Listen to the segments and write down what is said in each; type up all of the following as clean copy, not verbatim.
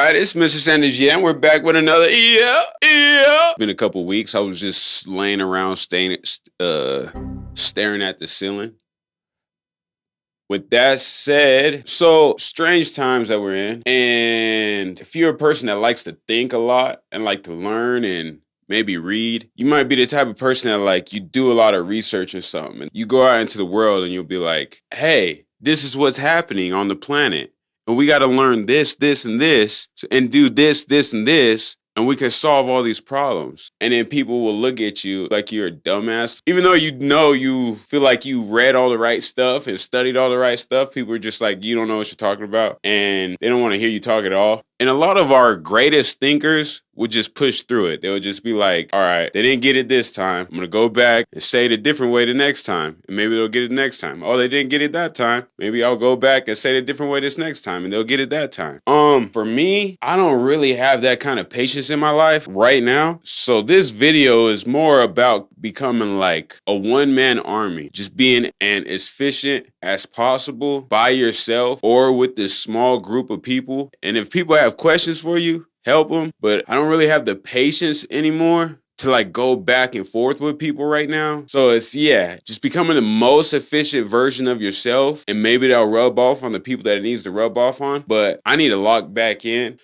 right, it's Mr. Sanders, and we're back with another yeah. Been a couple weeks. I was just laying around, staring at the ceiling. With that said, so strange times that we're in, and if you're a person that likes to think a lot and like to learn and maybe read, you might be the type of person that like you do a lot of research or something, and you go out into the world and you'll be like, hey, this is what's happening on the planet. And we got to learn this, this, and this, and do this, this, and this, and we can solve all these problems. And then people will look at you like you're a dumbass. Even though you feel like you read all the right stuff and studied all the right stuff, people are just like, you don't know what you're talking about, and they don't want to hear you talk at all. And a lot of our greatest thinkers would just push through it. They would just be like, all right, they didn't get it this time. I'm going to go back and say it a different way the next time. And maybe they'll get it next time. Oh, they didn't get it that time. Maybe I'll go back and say it a different way this next time and they'll get it that time. For me, I don't really have that kind of patience in my life right now. So this video is more about becoming like a one-man army, just being as efficient as possible by yourself or with this small group of people. And if people have questions for you, help them. But I don't really have the patience anymore to like go back and forth with people right now. So it's, just becoming the most efficient version of yourself, and maybe that'll rub off on the people that it needs to rub off on. But I need to lock back in,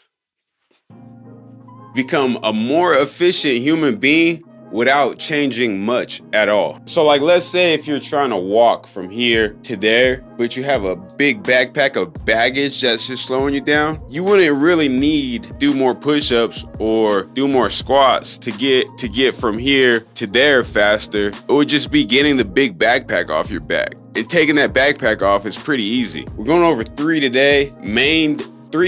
become a more efficient human being without changing much at all. So like, let's say if you're trying to walk from here to there, but you have a big backpack of baggage that's just slowing you down, you wouldn't really need to do more push-ups or do more squats to get from here to there faster. It would just be getting the big backpack off your back. And taking that backpack off is pretty easy. We're going over three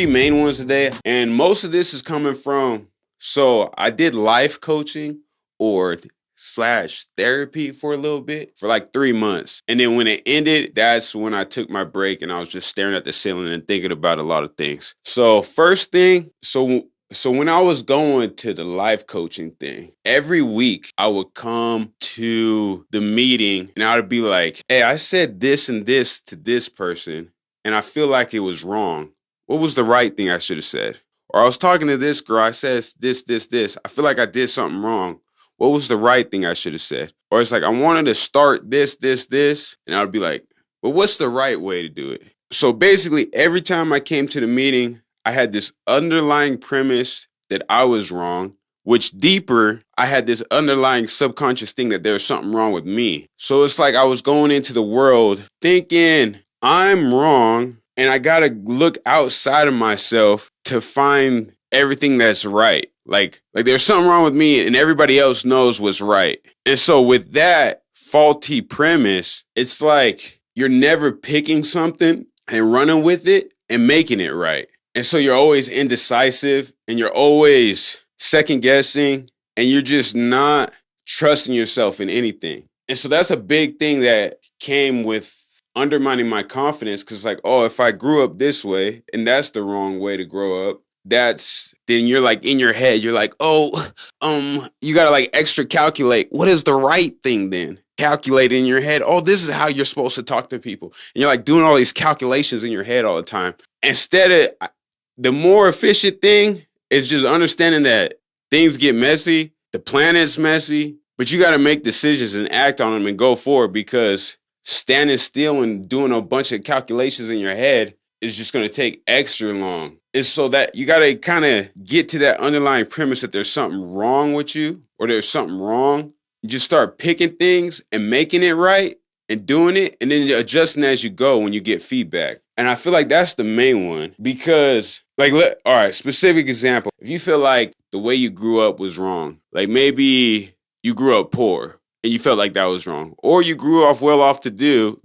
main ones today. And most of this is coming from, so I did life coaching or / therapy for a little bit, for like 3 months. And then when it ended, that's when I took my break and I was just staring at the ceiling and thinking about a lot of things. So first thing, so when I was going to the life coaching thing, every week I would come to the meeting and I would be like, hey, I said this and this to this person and I feel like it was wrong. What was the right thing I should have said? Or I was talking to this girl, I said this. I feel like I did something wrong. What was the right thing I should have said? Or it's like, I wanted to start this. And I would be like, but what's the right way to do it? So basically, every time I came to the meeting, I had this underlying premise that I was wrong, which deeper, I had this underlying subconscious thing that there's something wrong with me. So it's like I was going into the world thinking I'm wrong, and I got to look outside of myself to find everything that's right. Like there's something wrong with me and everybody else knows what's right. And so with that faulty premise, it's like you're never picking something and running with it and making it right. And so you're always indecisive and you're always second guessing and you're just not trusting yourself in anything. And so that's a big thing that came with undermining my confidence, because like, oh, if I grew up this way and that's the wrong way to grow up, then you're like in your head, you're like, you gotta like extra calculate. What is the right thing then? Calculate in your head. Oh, this is how you're supposed to talk to people. And you're like doing all these calculations in your head all the time. Instead of the more efficient thing is just understanding that things get messy. The planet's messy, but you got to make decisions and act on them and go forward, because standing still and doing a bunch of calculations in your head is just going to take extra long. It's so that you got to kind of get to that underlying premise that there's something wrong with you or there's something wrong. You just start picking things and making it right and doing it, and then adjusting as you go when you get feedback. And I feel like that's the main one, because all right, specific example. If you feel like the way you grew up was wrong, like maybe you grew up poor and you felt like that was wrong, or you grew up well off to do,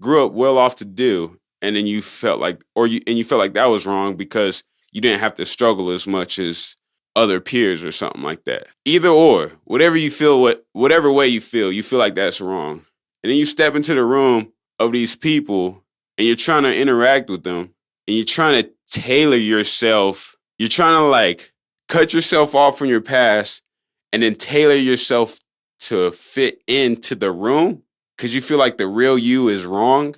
and then you felt like, you felt like that was wrong because you didn't have to struggle as much as other peers or something like that. Either or, whatever way you feel like that's wrong. And then you step into the room of these people and you're trying to interact with them and you're trying to tailor yourself. You're trying to like cut yourself off from your past and then tailor yourself to fit into the room because you feel like the real you is wrong.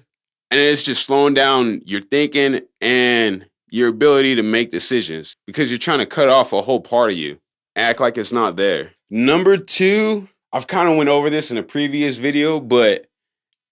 And it's just slowing down your thinking and your ability to make decisions because you're trying to cut off a whole part of you. Act like it's not there. Number 2, I've kind of went over this in a previous video, but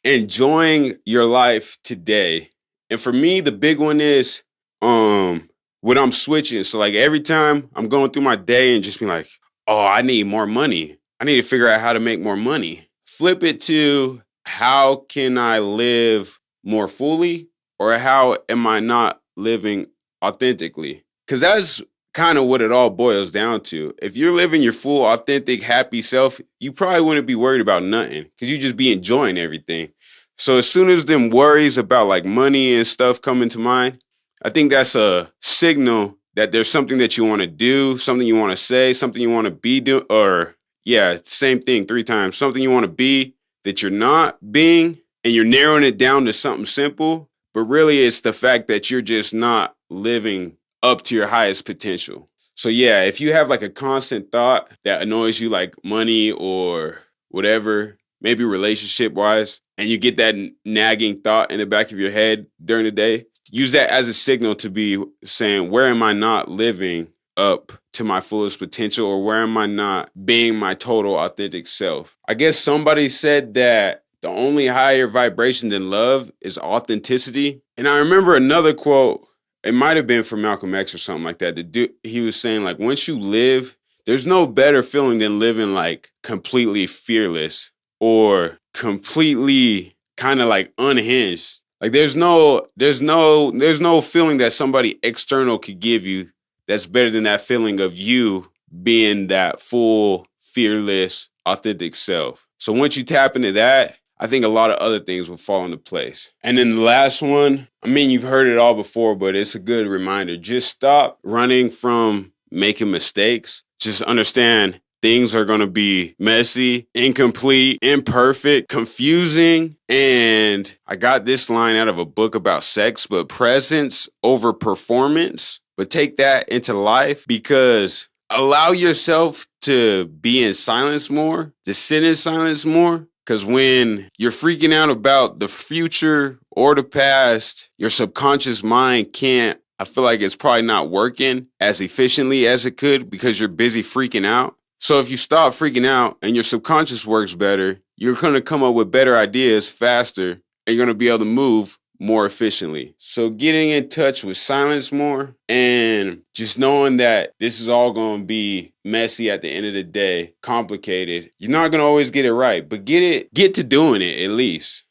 enjoying your life today. And for me, the big one is when I'm switching. So like every time I'm going through my day and just being like, oh, I need more money. I need to figure out how to make more money. Flip it to how can I live more fully, or how am I not living authentically? Because that's kind of what it all boils down to. If you're living your full, authentic, happy self, you probably wouldn't be worried about nothing because you just be enjoying everything. So as soon as them worries about like money and stuff come into mind, I think that's a signal that there's something that you want to do, something you want to say, something you want to be doing, or yeah, same thing 3 times, something you want to be that you're not being, and you're narrowing it down to something simple, but really it's the fact that you're just not living up to your highest potential. So yeah, if you have like a constant thought that annoys you, like money or whatever, maybe relationship wise, and you get that nagging thought in the back of your head during the day, use that as a signal to be saying, where am I not living up to my fullest potential, or where am I not being my total authentic self? I guess somebody said that the only higher vibration than love is authenticity. And I remember another quote, it might have been from Malcolm X or something like that. He was saying like, once you live, there's no better feeling than living like completely fearless or completely kind of like unhinged. Like there's no feeling that somebody external could give you that's better than that feeling of you being that full, fearless, authentic self. So once you tap into that, I think a lot of other things will fall into place. And then the last one, I mean, you've heard it all before, but it's a good reminder. Just stop running from making mistakes. Just understand things are going to be messy, incomplete, imperfect, confusing. And I got this line out of a book about sex, but presence over performance. But take that into life, because allow yourself to be in silence more, to sit in silence more. Because when you're freaking out about the future or the past, your subconscious mind I feel like it's probably not working as efficiently as it could because you're busy freaking out. So if you stop freaking out and your subconscious works better, you're going to come up with better ideas faster, and you're going to be able to move more efficiently. So getting in touch with silence more, and just knowing that this is all going to be messy at the end of the day, complicated. You're not going to always get it right, but get to doing it at least.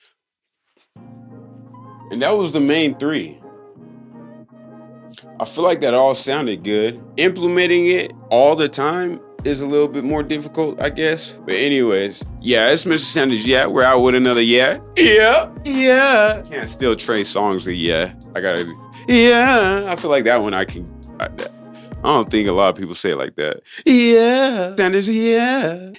And that was the main 3. I feel like that all sounded good. Implementing it all the time is a little bit more difficult, I guess. But anyways, yeah, it's Mr. Sanders. Yeah, we're out with another yeah. Yeah. Can't steal Trey songs of yeah. I gotta, yeah. I feel like that one I don't think a lot of people say it like that. Yeah. Sanders, yeah.